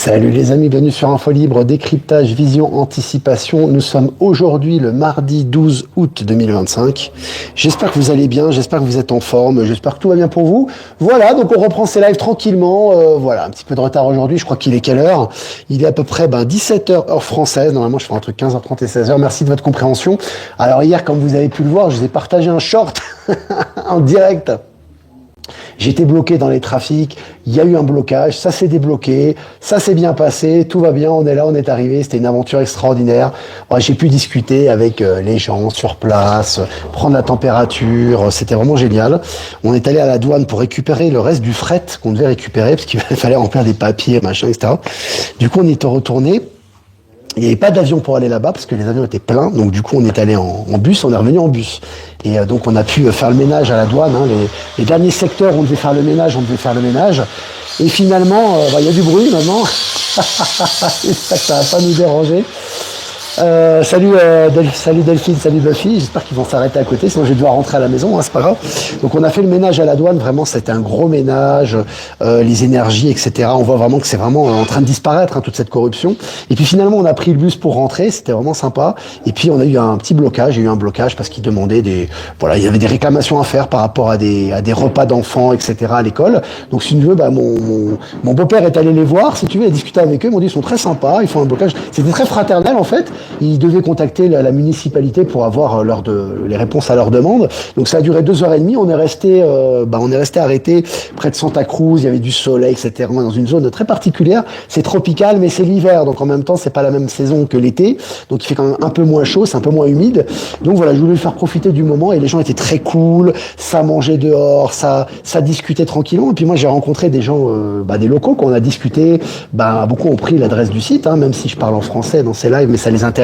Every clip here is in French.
Salut les amis, bienvenue sur Info Libre, décryptage, vision, anticipation. Nous sommes aujourd'hui le mardi 12 août 2025. J'espère que vous allez bien, j'espère que vous êtes en forme, j'espère que tout va bien pour vous. Voilà, donc on reprend ces lives tranquillement. Voilà, un petit peu de retard aujourd'hui, je crois qu'il est quelle heure? Il est à peu près 17h heure française. Normalement, je ferai entre 15h30 et 16h. Merci de votre compréhension. Alors hier, comme vous avez pu le voir, je vous ai partagé un short en direct. J'étais bloqué dans les trafics, il y a eu un blocage, ça s'est débloqué, ça s'est bien passé, tout va bien, on est là, on est arrivé, c'était une aventure extraordinaire. J'ai pu discuter avec les gens sur place, prendre la température, c'était vraiment génial. On est allé à la douane pour récupérer le reste du fret qu'on devait récupérer, parce qu'il fallait remplir des papiers, machin, etc. Du coup, on y est retourné. Il n'y avait pas d'avion pour aller là-bas parce que les avions étaient pleins, donc du coup on est allé en bus, on est revenu en bus. Et donc on a pu faire le ménage à la douane, hein. Les derniers secteurs où on devait faire le ménage, Et finalement, il y a du bruit maintenant, j'espère que ça va pas nous déranger. Salut Delphine, salut Buffy, j'espère qu'ils vont s'arrêter à côté, sinon je vais devoir rentrer à la maison, hein, c'est pas grave. Donc on a fait le ménage à la douane, vraiment c'était un gros ménage, les énergies, etc. On voit vraiment que c'est vraiment en train de disparaître, hein, toute cette corruption. Et puis finalement on a pris le bus pour rentrer, c'était vraiment sympa. Et puis on a eu un petit blocage, il y a eu un blocage parce qu'ils demandaient il y avait des réclamations à faire par rapport à des repas d'enfants, etc. à l'école. Donc si tu veux, mon beau-père est allé les voir, si tu veux, il a discuté avec eux, ils m'ont dit ils sont très sympas, ils font un blocage. C'était très fraternel en fait. Ils devaient contacter la municipalité pour avoir les réponses à leurs demandes. Donc ça a duré 2h30. On est resté arrêté près de Santa Cruz. Il y avait du soleil, etc. Dans une zone très particulière. C'est tropical, mais c'est l'hiver. Donc en même temps, c'est pas la même saison que l'été. Donc il fait quand même un peu moins chaud, c'est un peu moins humide. Donc voilà, je voulais faire profiter du moment. Et les gens étaient très cool. Ça mangeait dehors, ça discutait tranquillement. Et puis moi, j'ai rencontré des gens, des locaux qu'on a discuté. Beaucoup ont pris l'adresse du site, hein, même si je parle en français dans ces lives, mais ça les intéressait.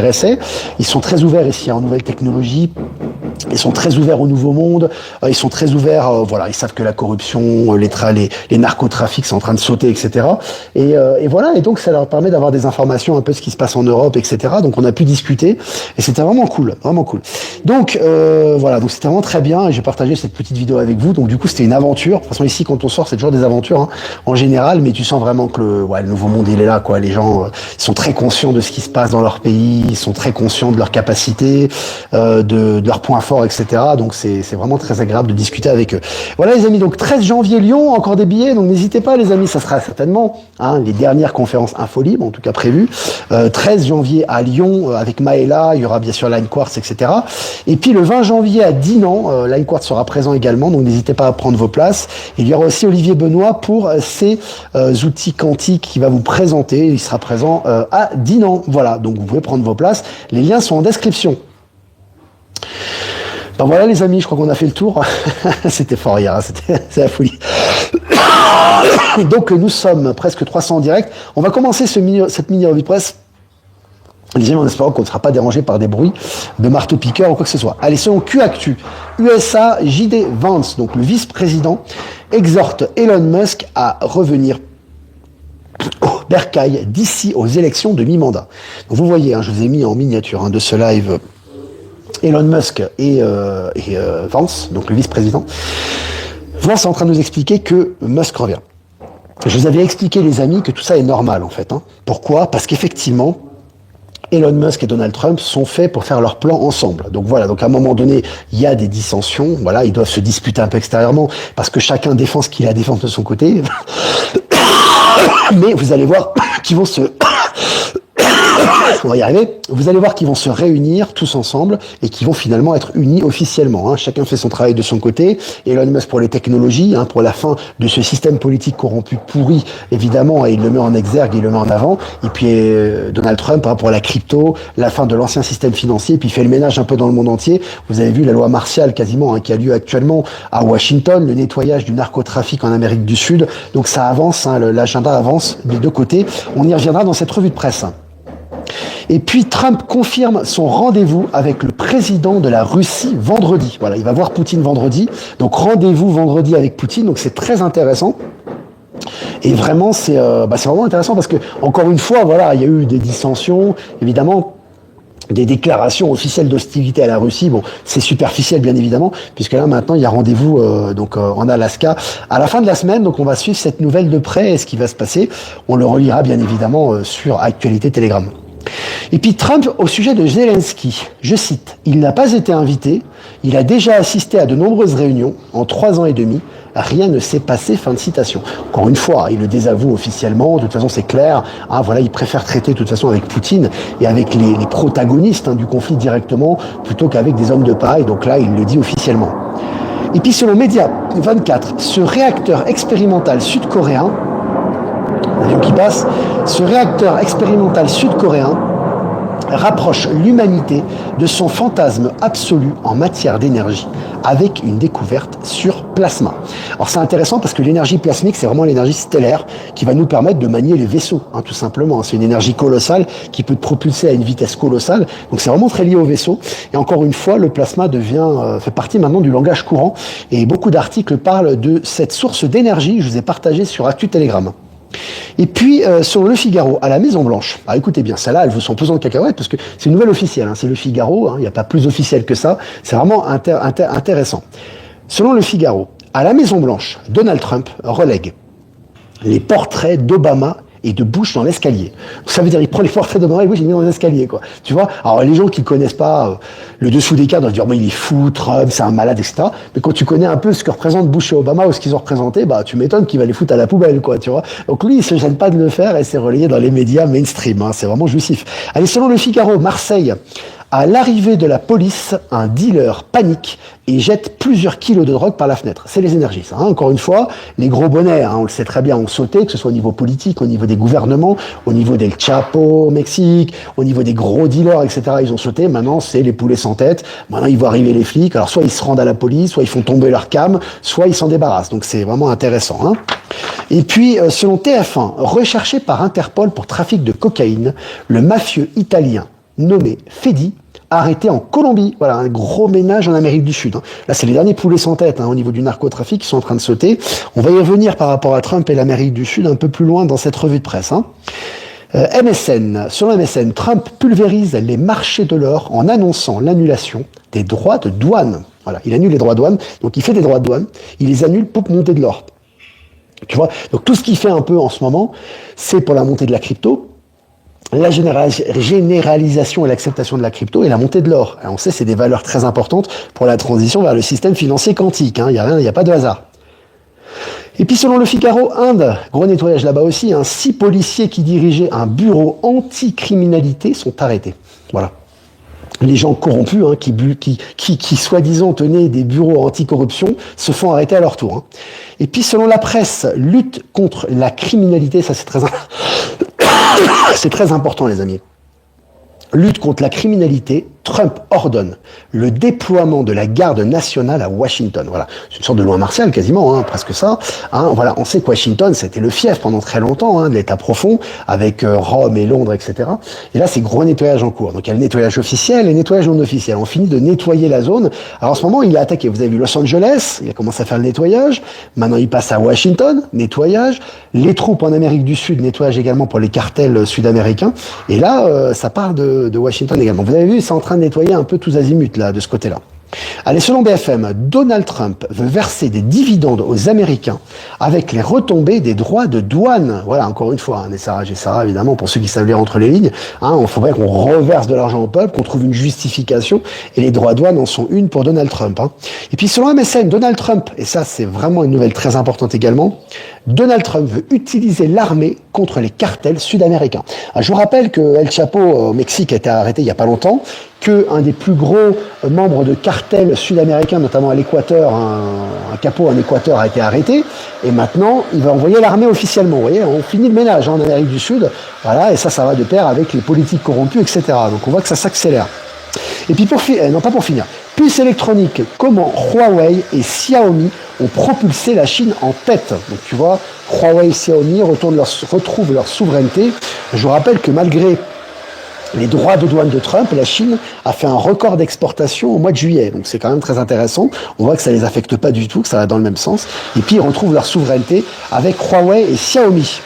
Ils sont très ouverts ici en nouvelles technologies. Ils sont très ouverts au nouveau monde. Ils sont très ouverts. Ils savent que la corruption, les narcotrafics, c'est en train de sauter, etc. Et voilà. Et donc ça leur permet d'avoir des informations un peu ce qui se passe en Europe, etc. Donc on a pu discuter et c'était vraiment cool, vraiment cool. Donc Donc c'était vraiment très bien. Et j'ai partagé cette petite vidéo avec vous. Donc du coup c'était une aventure. De toute façon ici quand on sort c'est toujours des aventures, hein, en général. Mais tu sens vraiment que le nouveau monde il est là, quoi. Les gens sont très conscients de ce qui se passe dans leur pays. Ils sont très conscients de leurs capacités, de leurs points forts, etc. Donc c'est vraiment très agréable de discuter avec eux. Voilà les amis, donc 13 janvier Lyon, encore des billets, donc n'hésitez pas les amis, ça sera certainement les dernières conférences Info Libre, en tout cas prévues. 13 janvier à Lyon avec Maëla, il y aura bien sûr Line Quartz, etc. Et puis le 20 janvier à Dinan, Line Quartz sera présent également, donc n'hésitez pas à prendre vos places. Et il y aura aussi Olivier Benoît pour ses outils quantiques qui va vous présenter, il sera présent à Dinan. Voilà, donc vous pouvez prendre vos places, les liens sont en description. Voilà les amis, je crois qu'on a fait le tour. C'était fort hier, c'est la folie. Donc nous sommes presque 300 en direct. On va commencer cette mini revue de presse. Les amis, en espérant qu'on ne sera pas dérangé par des bruits de marteau-piqueur ou quoi que ce soit. Allez, selon Q-Actu, USA, J.D. Vance, donc le vice-président, exhorte Elon Musk à revenir au bercail d'ici aux élections de mi-mandat. Donc vous voyez, je vous ai mis en miniature de ce live Elon Musk et Vance, donc le vice-président. Vance est en train de nous expliquer que Musk revient. Je vous avais expliqué, les amis, que tout ça est normal, en fait. Pourquoi ? Parce qu'effectivement, Elon Musk et Donald Trump sont faits pour faire leur plan ensemble. Donc voilà, donc à un moment donné, il y a des dissensions. Voilà, ils doivent se disputer un peu extérieurement parce que chacun défend ce qu'il a à défendre de son côté. Mais vous allez voir qu'ils vont se... On va y arriver. Vous allez voir qu'ils vont se réunir tous ensemble et qu'ils vont finalement être unis officiellement. Chacun fait son travail de son côté. Elon Musk pour les technologies, pour la fin de ce système politique corrompu, pourri, évidemment, et il le met en exergue, il le met en avant. Et puis Donald Trump pour la crypto, la fin de l'ancien système financier, et puis il fait le ménage un peu dans le monde entier. Vous avez vu la loi martiale quasiment qui a lieu actuellement à Washington, le nettoyage du narcotrafic en Amérique du Sud. Donc ça avance, l'agenda avance des deux côtés. On y reviendra dans cette revue de presse. Et puis Trump confirme son rendez-vous avec le président de la Russie vendredi. Voilà, il va voir Poutine vendredi. Donc rendez-vous vendredi avec Poutine. Donc c'est très intéressant. Et vraiment, c'est vraiment intéressant parce que, encore une fois, il y a eu des dissensions. Évidemment, des déclarations officielles d'hostilité à la Russie. Bon, c'est superficiel bien évidemment, puisque là maintenant il y a rendez-vous en Alaska à la fin de la semaine. Donc on va suivre cette nouvelle de près et ce qui va se passer. On le relira bien évidemment sur Actualité Telegram. Et puis Trump au sujet de Zelensky, je cite, il n'a pas été invité, il a déjà assisté à de nombreuses réunions en 3 ans et demi. Rien ne s'est passé, fin de citation. Encore une fois, il le désavoue officiellement, de toute façon c'est clair, voilà, il préfère traiter de toute façon avec Poutine et avec les protagonistes du conflit directement, plutôt qu'avec des hommes de paille, donc là il le dit officiellement. Et puis selon Média 24, ce réacteur expérimental sud-coréen, l'avion qui passe, ce réacteur expérimental sud-coréen rapproche l'humanité de son fantasme absolu en matière d'énergie, avec une découverte sur plasma. Alors c'est intéressant parce que l'énergie plasmique, c'est vraiment l'énergie stellaire qui va nous permettre de manier les vaisseaux, tout simplement. C'est une énergie colossale qui peut te propulser à une vitesse colossale, donc c'est vraiment très lié au vaisseau. Et encore une fois, le plasma fait partie maintenant du langage courant, et beaucoup d'articles parlent de cette source d'énergie. Je vous ai partagé sur Actu Telegram. Et puis, sur Le Figaro, à la Maison-Blanche, écoutez bien, celle-là, elle vous sont pesant de cacahuètes, parce que c'est une nouvelle officielle, c'est Le Figaro, il n'y a pas plus officiel que ça, c'est vraiment intéressant. Selon Le Figaro, à la Maison-Blanche, Donald Trump relègue les portraits d'Obama et de Bush dans l'escalier. Ça veut dire, il prend les portraits d'Obama et Bush, il les met dans l'escalier, quoi. Tu vois? Alors, les gens qui connaissent pas le dessous des cartes doivent dire, il est fou, Trump, c'est un malade, etc. Mais quand tu connais un peu ce que représentent Bush et Obama ou ce qu'ils ont représenté, tu m'étonnes qu'il va les foutre à la poubelle, quoi, tu vois? Donc lui, il se gêne pas de le faire et c'est relayé dans les médias mainstream, c'est vraiment jouissif. Allez, selon Le Figaro, Marseille, à l'arrivée de la police, un dealer panique et jette plusieurs kilos de drogue par la fenêtre. C'est les énergies, ça. Encore une fois, les gros bonnets, on le sait très bien, ont sauté, que ce soit au niveau politique, au niveau des gouvernements, au niveau del Chapo au Mexique, au niveau des gros dealers, etc. Ils ont sauté. Maintenant, c'est les poulets sans tête. Maintenant, ils voient arriver les flics. Alors, soit ils se rendent à la police, soit ils font tomber leur cam, soit ils s'en débarrassent. Donc, c'est vraiment intéressant. Et puis, selon TF1, recherché par Interpol pour trafic de cocaïne, le mafieux italien nommé Fedi, arrêté en Colombie. Voilà, un gros ménage en Amérique du Sud. Là, c'est les derniers poulets sans tête au niveau du narcotrafic qui sont en train de sauter. On va y revenir par rapport à Trump et l'Amérique du Sud un peu plus loin dans cette revue de presse. MSN, selon MSN, Trump pulvérise les marchés de l'or en annonçant l'annulation des droits de douane. Voilà, il annule les droits de douane, donc il fait des droits de douane, il les annule pour monter de l'or. Tu vois, donc tout ce qu'il fait un peu en ce moment, c'est pour la montée de la crypto, la généralisation et l'acceptation de la crypto et la montée de l'or. On sait c'est des valeurs très importantes pour la transition vers le système financier quantique. Il n'y a pas de hasard. Et puis selon Le Figaro, Inde, gros nettoyage là-bas aussi, 6 policiers qui dirigeaient un bureau anti-criminalité sont arrêtés. Voilà. Les gens corrompus, qui soi-disant tenaient des bureaux anti-corruption, se font arrêter à leur tour. Et puis selon la presse, lutte contre la criminalité, ça c'est très important les amis. Lutte contre la criminalité, Trump ordonne le déploiement de la garde nationale à Washington. Voilà, c'est une sorte de loi martiale quasiment, presque ça. Voilà, on sait que Washington, c'était le fief pendant très longtemps de l'État profond, avec Rome et Londres, etc. Et là, c'est gros nettoyage en cours. Donc il y a le nettoyage officiel et le nettoyage non officiel. On finit de nettoyer la zone. Alors en ce moment, il a attaqué. Vous avez vu Los Angeles, il a commencé à faire le nettoyage. Maintenant, il passe à Washington, nettoyage. Les troupes en Amérique du Sud, nettoyage également pour les cartels sud-américains. Et là, ça part de Washington également. Vous avez vu, c'est en train de nettoyer un peu tous azimuts là, de ce côté-là. Allez, selon BFM, Donald Trump veut verser des dividendes aux Américains avec les retombées des droits de douane. Voilà, encore une fois, Sarah et Sarah, évidemment, pour ceux qui savent lire entre les lignes, il faudrait qu'on reverse de l'argent au peuple, qu'on trouve une justification, et les droits de douane en sont une pour Donald Trump. Et puis, selon MSN, Donald Trump, et ça, c'est vraiment une nouvelle très importante également, Donald Trump veut utiliser l'armée contre les cartels sud-américains. Je vous rappelle que El Chapo au Mexique a été arrêté il n'y a pas longtemps, qu'un des plus gros membres de cartels sud-américains, notamment à l'Équateur, un capot en Équateur a été arrêté, et maintenant il va envoyer l'armée officiellement. Vous voyez, on finit le ménage en Amérique du Sud, voilà, et ça va de pair avec les politiques corrompues, etc. Donc on voit que ça s'accélère. Et puis pas pour finir, puce électronique, comment Huawei et Xiaomi ont propulsé la Chine en tête. Donc tu vois, Huawei et Xiaomi retrouvent leur souveraineté. Je vous rappelle que malgré les droits de douane de Trump, la Chine a fait un record d'exportation au mois de juillet. Donc c'est quand même très intéressant. On voit que ça les affecte pas du tout, que ça va dans le même sens. Et puis ils retrouvent leur souveraineté avec Huawei et Xiaomi.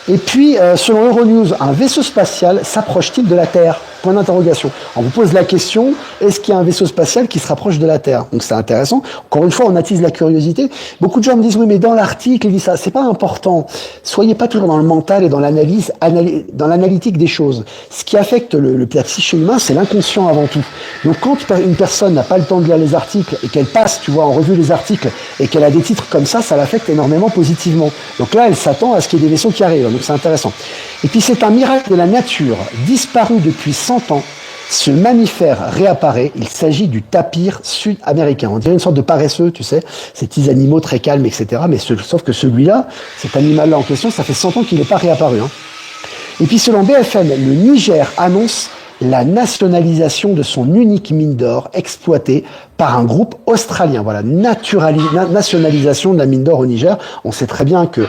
Et puis, selon Euronews, un vaisseau spatial s'approche-t-il de la Terre? point d'interrogation. On vous pose la question, est-ce qu'il y a un vaisseau spatial qui se rapproche de la Terre? Donc c'est intéressant. Encore une fois, on attise la curiosité. Beaucoup de gens me disent, oui, mais dans l'article, il dit ça. C'est pas important. Soyez pas toujours dans le mental et dans l'analyse, dans l'analytique des choses. Ce qui affecte la psyché humain, c'est l'inconscient avant tout. Donc quand une personne n'a pas le temps de lire les articles et qu'elle passe, tu vois, en revue les articles et qu'elle a des titres comme ça l'affecte énormément positivement. Donc là, elle s'attend à ce qu'il y ait des vaisseaux qui arrivent. Donc c'est intéressant. Et puis c'est un miracle de la nature. Disparu depuis 100 ans, ce mammifère réapparaît. Il s'agit du tapir sud-américain. On dirait une sorte de paresseux, tu sais, ces petits animaux très calmes, etc. Mais sauf que celui-là, cet animal-là en question, ça fait 100 ans qu'il n'est pas réapparu. Hein. Et puis selon BFM, le Niger annonce la nationalisation de son unique mine d'or exploitée par un groupe australien. Voilà, nationalisation de la mine d'or au Niger. On sait très bien que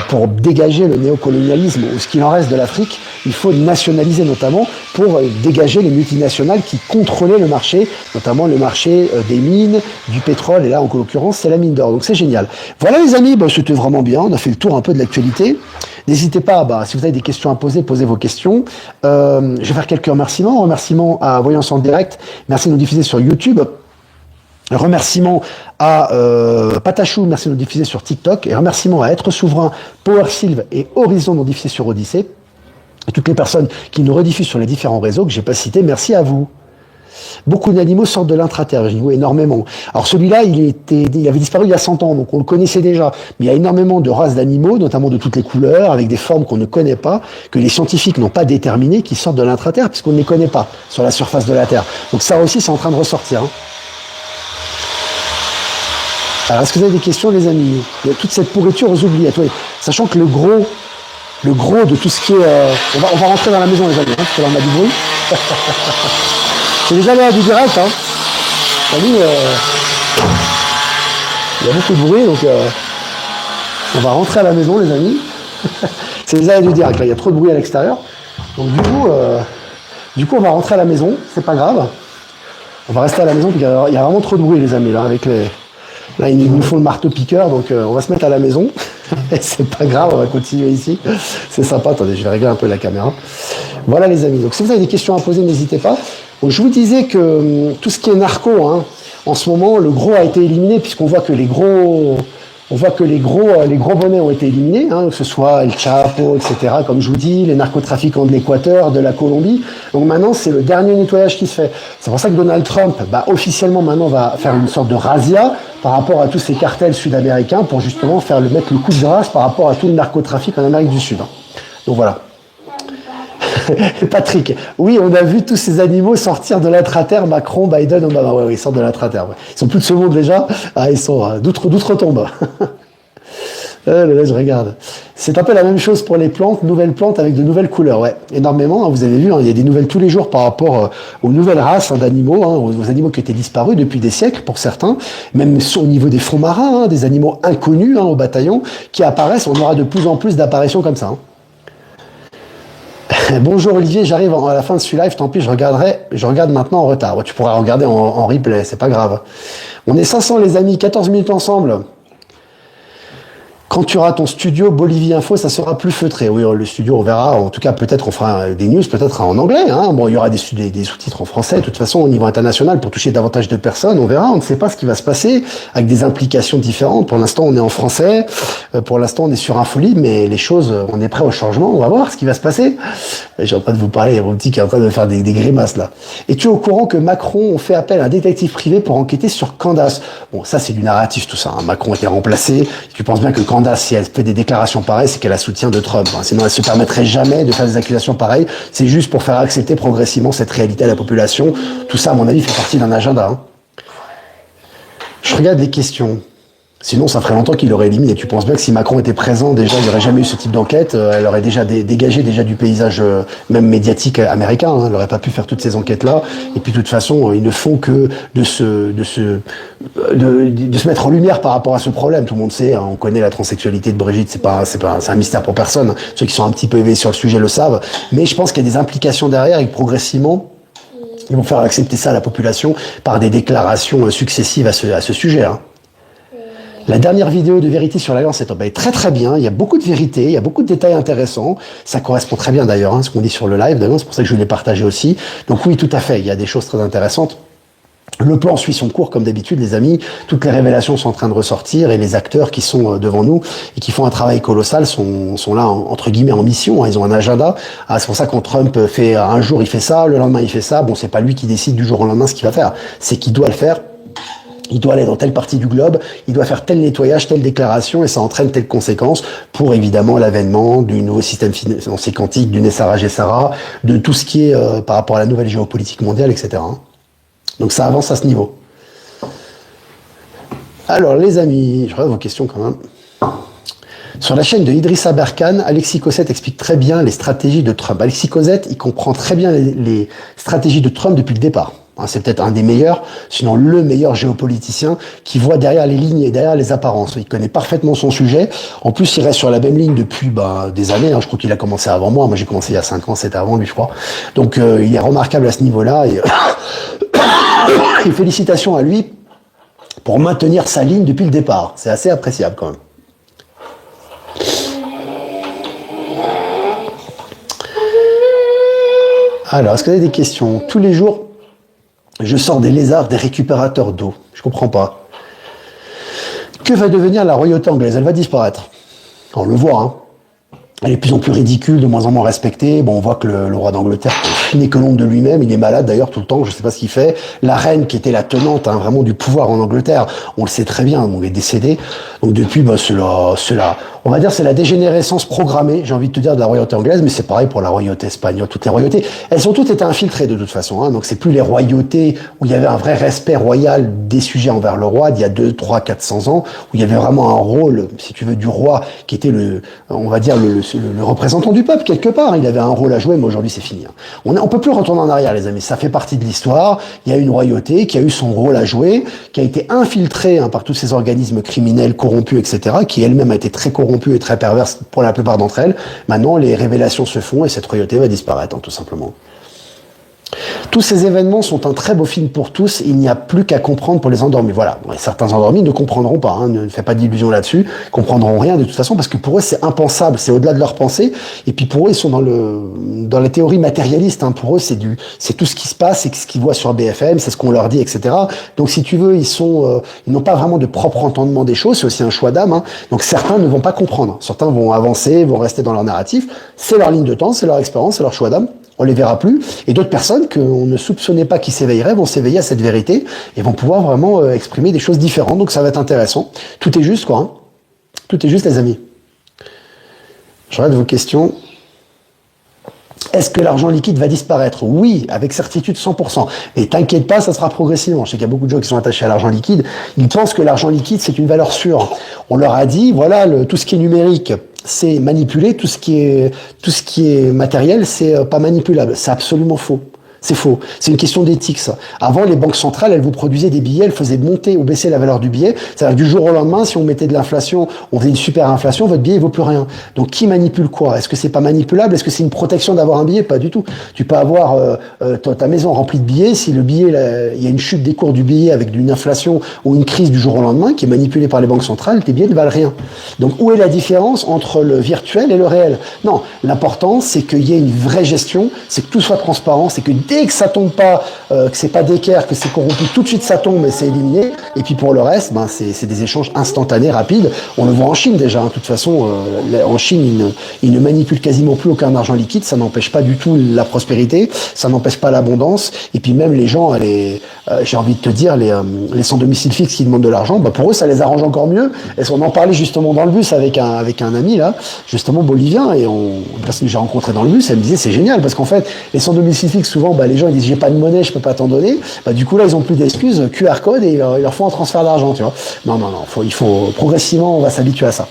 pour dégager le néocolonialisme ou ce qu'il en reste de l'Afrique, il faut nationaliser notamment pour dégager les multinationales qui contrôlaient le marché, notamment le marché des mines, du pétrole, et là en l'occurrence c'est la mine d'or. Donc c'est génial. Voilà les amis, c'était vraiment bien, on a fait le tour un peu de l'actualité. N'hésitez pas, si vous avez des questions à poser, posez vos questions. Je vais faire quelques remerciements. Remerciements à Voyance en direct. Merci de nous diffuser sur YouTube. Remerciements à Patachou, merci de nous diffuser sur TikTok. Et remerciements à Être Souverain, Power Sylve et Horizon de nous diffuser sur Odyssée. Et toutes les personnes qui nous rediffusent sur les différents réseaux que j'ai pas cités, merci à vous. Beaucoup d'animaux sortent de l'intraterre, je dis oui, énormément. Alors celui-là, il avait disparu il y a 100 ans, donc on le connaissait déjà. Mais il y a énormément de races d'animaux, notamment de toutes les couleurs, avec des formes qu'on ne connaît pas, que les scientifiques n'ont pas déterminées, qui sortent de l'intraterre, puisqu'on ne les connaît pas sur la surface de la Terre. Donc ça aussi, c'est en train de ressortir. Hein. Alors, est-ce que vous avez des questions, les amis? Il y a toute cette pourriture aux oubliettes, oui. Sachant que le gros de tout ce qui est... on va rentrer dans la maison, les amis, hein, parce que là, on a du bruit. C'est les aléas du direct, hein. T'as vu, il y a beaucoup de bruit, donc on va rentrer à la maison, les amis. C'est les aléas du direct, là, il y a trop de bruit à l'extérieur. Donc du coup, on va rentrer à la maison, c'est pas grave. On va rester à la maison, puis il y a vraiment trop de bruit, les amis, là, avec les... Là, ils nous font le marteau-piqueur, donc on va se mettre à la maison. C'est pas grave, on va continuer ici. C'est sympa. Attendez, je vais régler un peu la caméra. Voilà, les amis. Donc, si vous avez des questions à poser, n'hésitez pas. Donc, je vous disais que tout ce qui est narco, hein, en ce moment, le gros a été éliminé, puisqu'on voit que les gros bonnets ont été éliminés, hein, que ce soit El Chapo, etc., comme je vous dis, les narcotrafiquants de l'Équateur, de la Colombie. Donc maintenant, c'est le dernier nettoyage qui se fait. C'est pour ça que Donald Trump, officiellement, maintenant, va faire une sorte de razzia par rapport à tous ces cartels sud-américains pour justement mettre le coup de grâce par rapport à tout le narcotrafic en Amérique du Sud. Hein. Donc voilà. Patrick, oui, on a vu tous ces animaux sortir de l'intraterre, Macron, Biden, Obama. Ouais, ils sortent de l'intraterre. Ouais. Ils sont plus de ce monde déjà. Ah, ils sont d'outre-tombe. Là, je regarde. C'est un peu la même chose pour les plantes, nouvelles plantes avec de nouvelles couleurs. Ouais, énormément. Hein, vous avez vu, hein, il y a des nouvelles tous les jours par rapport aux nouvelles races d'animaux, hein, aux animaux qui étaient disparus depuis des siècles pour certains, même au niveau des fonds marins, hein, des animaux inconnus au bataillon qui apparaissent. On aura de plus en plus d'apparitions comme ça. Hein. Bonjour Olivier, j'arrive à la fin de ce live, tant pis, je regarde maintenant en retard. Ouais, tu pourras regarder en replay, c'est pas grave. On est 500 les amis, 14 minutes ensemble. Quand tu auras ton studio Bolivie Info, ça sera plus feutré. Oui, le studio, on verra. En tout cas, peut-être on fera des news, peut-être en anglais. Hein. Bon, il y aura des sous-titres en français. De toute façon, au niveau international, pour toucher davantage de personnes, on verra. On ne sait pas ce qui va se passer, avec des implications différentes. Pour l'instant, on est en français. Pour l'instant, on est sur Infolibre, mais les choses, on est prêt au changement. On va voir ce qui va se passer. J'ai en train de vous parler. Il y a mon petit qui est en train de faire des grimaces là. Es-tu au courant que Macron fait appel à un détective privé pour enquêter sur Candace? Bon, ça, c'est du narratif, tout ça. Hein. Macron était remplacé. Tu penses bien que Candace, si elle fait des déclarations pareilles, c'est qu'elle a soutien de Trump. Hein. Sinon, elle se permettrait jamais de faire des accusations pareilles. C'est juste pour faire accepter progressivement cette réalité à la population. Tout ça, à mon avis, fait partie d'un agenda. Hein. Je regarde les questions. Sinon, ça ferait longtemps qu'il l'aurait éliminé. Tu penses bien que si Macron était présent, déjà, il n'y aurait jamais eu ce type d'enquête. Elle aurait déjà dégagé du paysage même médiatique américain. Hein. Elle n'aurait pas pu faire toutes ces enquêtes-là. Et puis, de toute façon, ils ne font que de se mettre en lumière par rapport à ce problème. Tout le monde sait, hein, on connaît la transsexualité de Brigitte. C'est un mystère pour personne. Ceux qui sont un petit peu éveillés sur le sujet le savent. Mais je pense qu'il y a des implications derrière et que progressivement, ils vont faire accepter ça à la population par des déclarations successives à ce sujet. Hein. La dernière vidéo de vérité sur l'Alliance est très très bien. Il y a beaucoup de vérité, il y a beaucoup de détails intéressants. Ça correspond très bien d'ailleurs, ce qu'on dit sur le live. D'ailleurs, c'est pour ça que je l'ai partagé aussi. Donc oui, tout à fait, il y a des choses très intéressantes. Le plan suit son cours comme d'habitude, les amis. Toutes les révélations sont en train de ressortir et les acteurs qui sont devant nous et qui font un travail colossal sont là entre guillemets en mission. Ils ont un agenda. C'est pour ça que quand Trump fait un jour il fait ça, le lendemain il fait ça. Bon, c'est pas lui qui décide du jour au lendemain ce qu'il va faire. C'est qu'il doit le faire. Il doit aller dans telle partie du globe, il doit faire tel nettoyage, telle déclaration, et ça entraîne telle conséquence pour évidemment l'avènement du nouveau système financier quantique, du Nessara Gessara, de tout ce qui est par rapport à la nouvelle géopolitique mondiale, etc. Donc ça avance à ce niveau. Alors les amis, je regarde vos questions quand même. Sur la chaîne de Idrissa Berkane, Alexis Cossette explique très bien les stratégies de Trump. Alexis Cossette, il comprend très bien les stratégies de Trump depuis le départ. C'est peut-être un des meilleurs, sinon le meilleur géopoliticien qui voit derrière les lignes et derrière les apparences. Il connaît parfaitement son sujet. En plus, il reste sur la même ligne depuis des années. Je crois qu'il a commencé avant moi. Moi, j'ai commencé il y a 5 ans, c'était avant lui, je crois. Donc, il est remarquable à ce niveau-là. Et félicitations à lui pour maintenir sa ligne depuis le départ. C'est assez appréciable quand même. Alors, est-ce que vous avez des questions? Tous les jours, je sors des lézards, des récupérateurs d'eau. Je comprends pas. Que va devenir la royauté anglaise? Elle va disparaître. On le voit, hein. Elle est de plus en plus ridicule, de moins en moins respectée. Bon, on voit que le roi d'Angleterre n'est que l'ombre de lui-même. Il est malade d'ailleurs tout le temps. Je sais pas ce qu'il fait. La reine qui était la tenante, vraiment du pouvoir en Angleterre, on le sait très bien. On est décédé. Donc depuis, on va dire, c'est la dégénérescence programmée. J'ai envie de te dire de la royauté anglaise, mais c'est pareil pour la royauté espagnole. Toutes les royautés, elles ont toutes été infiltrées de toute façon. Donc c'est plus les royautés où il y avait un vrai respect royal des sujets envers le roi d'il y a 2, 3, 400 ans, où il y avait vraiment un rôle, si tu veux, du roi qui était on va dire le représentant du peuple quelque part. Il avait un rôle à jouer, mais aujourd'hui c'est fini. On peut plus retourner en arrière, les amis. Ça fait partie de l'histoire. Il y a une royauté qui a eu son rôle à jouer, qui a été infiltrée par tous ces organismes criminels corrompus, etc., qui elle-même a été très corrompue et très perverse pour la plupart d'entre elles. Maintenant, les révélations se font et cette royauté va disparaître, tout simplement. Tous ces événements sont un très beau film pour tous. Il n'y a plus qu'à comprendre pour les endormis. Voilà. Certains endormis ne comprendront pas. Ne fais pas d'illusions là-dessus. Ils comprendront rien de toute façon parce que pour eux c'est impensable. C'est au-delà de leur pensée. Et puis pour eux ils sont dans la théorie matérialiste. Pour eux c'est tout ce qui se passe, c'est ce qu'ils voient sur BFM, c'est ce qu'on leur dit, etc. Donc si tu veux ils n'ont pas vraiment de propre entendement des choses. C'est aussi un choix d'âme. Donc certains ne vont pas comprendre. Certains vont avancer, vont rester dans leur narratif. C'est leur ligne de temps, c'est leur expérience, c'est leur choix d'âme. On les verra plus. Et d'autres personnes qu'on ne soupçonnait pas qui s'éveilleraient vont s'éveiller à cette vérité et vont pouvoir vraiment exprimer des choses différentes. Donc ça va être intéressant. Tout est juste, quoi. Tout est juste, les amis. Je regarde vos questions. Est-ce que l'argent liquide va disparaître? Oui, avec certitude 100%. Et t'inquiète pas, ça sera progressivement. Je sais qu'il y a beaucoup de gens qui sont attachés à l'argent liquide. Ils pensent que l'argent liquide, c'est une valeur sûre. On leur a dit, voilà, tout ce qui est numérique, c'est manipulé. Tout ce qui est matériel, c'est pas manipulable. C'est absolument faux. C'est faux. C'est une question d'éthique, ça. Avant, les banques centrales, elles vous produisaient des billets, elles faisaient monter ou baisser la valeur du billet. C'est-à-dire du jour au lendemain, si on mettait de l'inflation, on faisait une super inflation, votre billet, il vaut plus rien. Donc, qui manipule quoi? Est-ce que c'est pas manipulable? Est-ce que c'est une protection d'avoir un billet? Pas du tout. Tu peux avoir ta maison remplie de billets. Si le billet, il y a une chute des cours du billet avec une inflation ou une crise du jour au lendemain qui est manipulée par les banques centrales, tes billets ne valent rien. Donc, où est la différence entre le virtuel et le réel? Non, l'important, c'est qu'il y ait une vraie gestion, c'est que tout soit transparent, c'est que dès que ça tombe pas, que c'est pas d'équerre, que c'est corrompu, tout de suite ça tombe et c'est éliminé. Et puis pour le reste, c'est des échanges instantanés, rapides. On le voit en Chine déjà. De toute façon, en Chine, ils ne manipulent quasiment plus aucun argent liquide. Ça n'empêche pas du tout la prospérité, ça n'empêche pas l'abondance. Et puis même les gens, j'ai envie de te dire, les sans domicile fixe qui demandent de l'argent, pour eux ça les arrange encore mieux. Et on en parlait justement dans le bus avec un ami là, justement bolivien, et une personne que j'ai rencontrée dans le bus, elle me disait c'est génial parce qu'en fait les sans domicile fixe souvent, les gens ils disent j'ai pas de monnaie, je peux pas t'en donner. Du coup là ils ont plus d'excuses, QR code et il leur faut un transfert d'argent, tu vois. Non, il faut progressivement on va s'habituer à ça.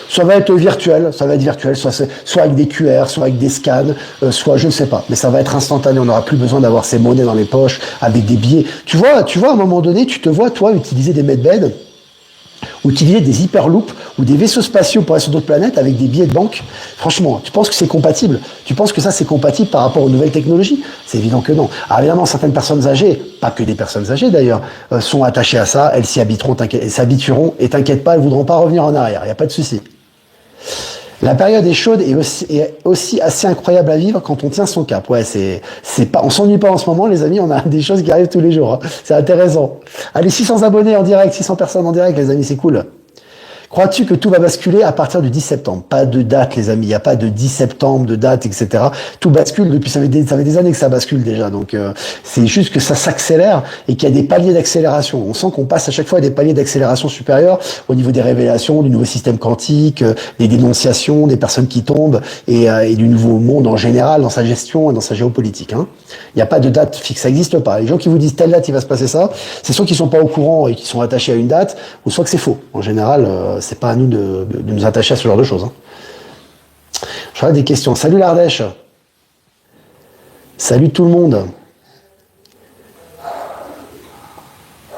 Ça va être virtuel, soit avec des QR, soit avec des scans, soit je ne sais pas, mais ça va être instantané, on n'aura plus besoin d'avoir ces monnaies dans les poches avec des billets. Tu vois, à un moment donné, tu te vois toi utiliser des medbeds. Utiliser des hyperloops ou des vaisseaux spatiaux pour aller sur d'autres planètes avec des billets de banque, franchement, tu penses que c'est compatible? Tu penses que ça c'est compatible par rapport aux nouvelles technologies? C'est évident que non. Alors évidemment, certaines personnes âgées, pas que des personnes âgées d'ailleurs, sont attachées à ça, elles s'y habiteront, s'habitueront et t'inquiète pas, elles voudront pas revenir en arrière, il n'y a pas de souci. La période est chaude et aussi assez incroyable à vivre quand on tient son cap. Ouais, c'est pas, on s'ennuie pas en ce moment, les amis, on a des choses qui arrivent tous les jours, hein. C'est intéressant. Allez, 600 abonnés en direct, 600 personnes en direct, les amis, c'est cool. Crois-tu que tout va basculer à partir du 10 septembre? Pas de date, les amis. Il n'y a pas de 10 septembre, de date, etc. Tout bascule depuis, ça fait des années que ça bascule déjà. Donc, c'est juste que ça s'accélère et qu'il y a des paliers d'accélération. On sent qu'on passe à chaque fois à des paliers d'accélération supérieurs au niveau des révélations, du nouveau système quantique, des dénonciations, des personnes qui tombent et du nouveau monde en général dans sa gestion et dans sa géopolitique, hein. Il n'y a pas de date fixe. Ça n'existe pas. Les gens qui vous disent telle date, il va se passer ça, c'est soit qu'ils sont pas au courant et qui sont attachés à une date, ou soit que c'est faux. En général, c'est pas à nous de nous attacher à ce genre de choses, hein. Je regarde des questions. Salut l'Ardèche. Salut tout le monde.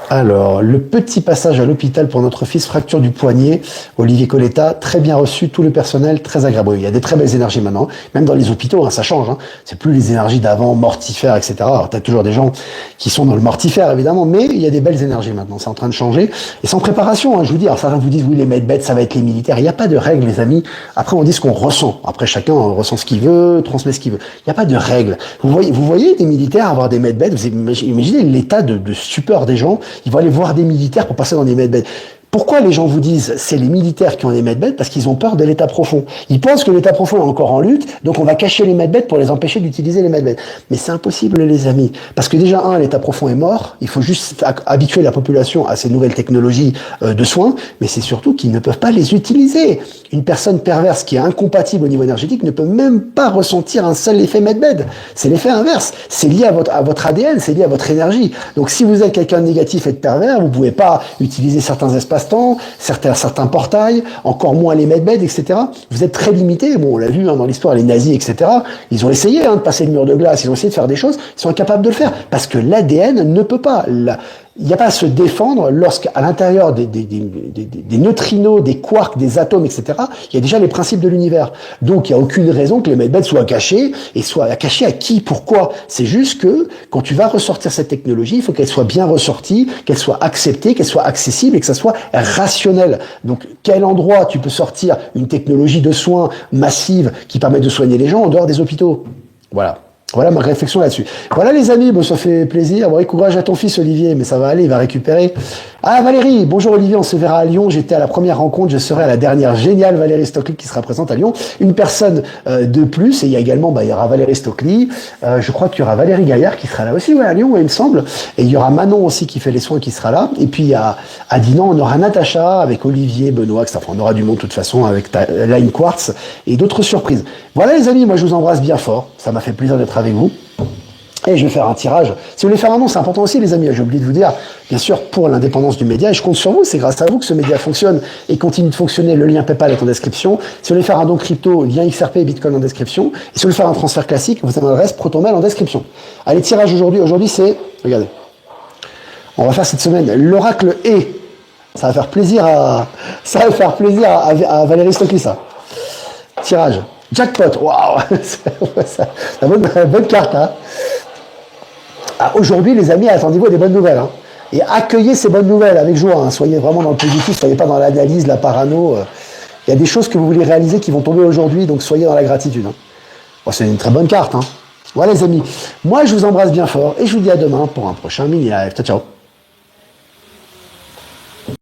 Alors, le petit passage à l'hôpital pour notre fils, fracture du poignet, Olivier Coletta, très bien reçu, tout le personnel, très agréable. Il y a des très belles énergies maintenant, même dans les hôpitaux, hein, ça change, hein. C'est plus les énergies d'avant, mortifères, etc. Alors, t'as toujours des gens qui sont dans le mortifère, évidemment, mais il y a des belles énergies maintenant, c'est en train de changer. Et sans préparation, hein, je vous dis, alors certains vous disent, oui, les medbeds, ça va être les militaires. Il n'y a pas de règles, les amis. Après, on dit ce qu'on ressent. Après, chacun ressent ce qu'il veut, transmet ce qu'il veut. Il n'y a pas de règles. Vous voyez des militaires avoir des medbeds, vous imaginez l'état de stupeur des gens. Ils vont aller voir des militaires pour passer dans des medbeds. Pourquoi les gens vous disent c'est les militaires qui ont des medbeds? Parce qu'ils ont peur de l'état profond. Ils pensent que l'état profond est encore en lutte, donc on va cacher les medbeds pour les empêcher d'utiliser les medbeds. Mais c'est impossible, les amis. Parce que déjà, l'état profond est mort. Il faut juste habituer la population à ces nouvelles technologies de soins, mais c'est surtout qu'ils ne peuvent pas les utiliser. Une personne perverse qui est incompatible au niveau énergétique ne peut même pas ressentir un seul effet medbed. C'est l'effet inverse. C'est lié à votre ADN, c'est lié à votre énergie. Donc si vous êtes quelqu'un de négatif et de pervers, vous pouvez pas utiliser certains espaces-temps, certains portails, encore moins les medbeds, etc. Vous êtes très limité. Bon, on l'a vu, hein, dans l'histoire, les nazis, etc. Ils ont essayé, hein, de passer le mur de glace, ils ont essayé de faire des choses, ils sont incapables de le faire parce que l'ADN ne peut pas. Il n'y a pas à se défendre lorsqu'à l'intérieur des neutrinos, des quarks, des atomes, etc., il y a déjà les principes de l'univers. Donc, il n'y a aucune raison que les medbeds soient cachés, et soient cachés à qui, pourquoi. C'est juste que, quand tu vas ressortir cette technologie, il faut qu'elle soit bien ressortie, qu'elle soit acceptée, qu'elle soit accessible, et que ça soit rationnel. Donc, quel endroit tu peux sortir une technologie de soins massive qui permet de soigner les gens en dehors des hôpitaux? Voilà. Voilà ma réflexion là-dessus. Voilà les amis, bon, ça fait plaisir. Bon, courage à ton fils Olivier, mais ça va aller, il va récupérer. Ah Valérie, bonjour Olivier, on se verra à Lyon. J'étais à la première rencontre, je serai à la dernière. Génial, Valérie Stockley qui sera présente à Lyon. Une personne de plus, et il y a également, il y aura Valérie Stockley. Je crois qu'il y aura Valérie Gaillard qui sera là aussi, ouais, à Lyon, ouais, il me semble. Et il y aura Manon aussi qui fait les soins qui sera là. Et puis à Dinan, on aura Natacha avec Olivier, Benoît, etc. Enfin, on aura du monde de toute façon avec Line Quartz et d'autres surprises. Voilà les amis, moi je vous embrasse bien fort. Ça m'a fait plaisir d'être avec vous. Et je vais faire un tirage. Si vous voulez faire un nom, c'est important aussi, les amis. J'ai oublié de vous dire, bien sûr, pour l'indépendance du média. Et je compte sur vous. C'est grâce à vous que ce média fonctionne et continue de fonctionner. Le lien PayPal est en description. Si vous voulez faire un don crypto, lien XRP et Bitcoin en description. Et si vous voulez faire un transfert classique, vous avez l'adresse Protonmail en description. Allez, tirage aujourd'hui. Aujourd'hui, c'est, regardez. On va faire cette semaine l'oracle E. Ça va faire plaisir à Valérie Stockley, ça. Tirage. Jackpot. Waouh. C'est une bonne carte, hein. Ah, aujourd'hui, les amis, attendez-vous à des bonnes nouvelles, hein. Et accueillez ces bonnes nouvelles avec joie, hein. Soyez vraiment dans le positif, soyez pas dans l'analyse, la parano. Il y a des choses que vous voulez réaliser qui vont tomber aujourd'hui, donc soyez dans la gratitude, hein. Bon, c'est une très bonne carte, hein. Voilà les amis, moi je vous embrasse bien fort et je vous dis à demain pour un prochain mini live. Ciao, ciao.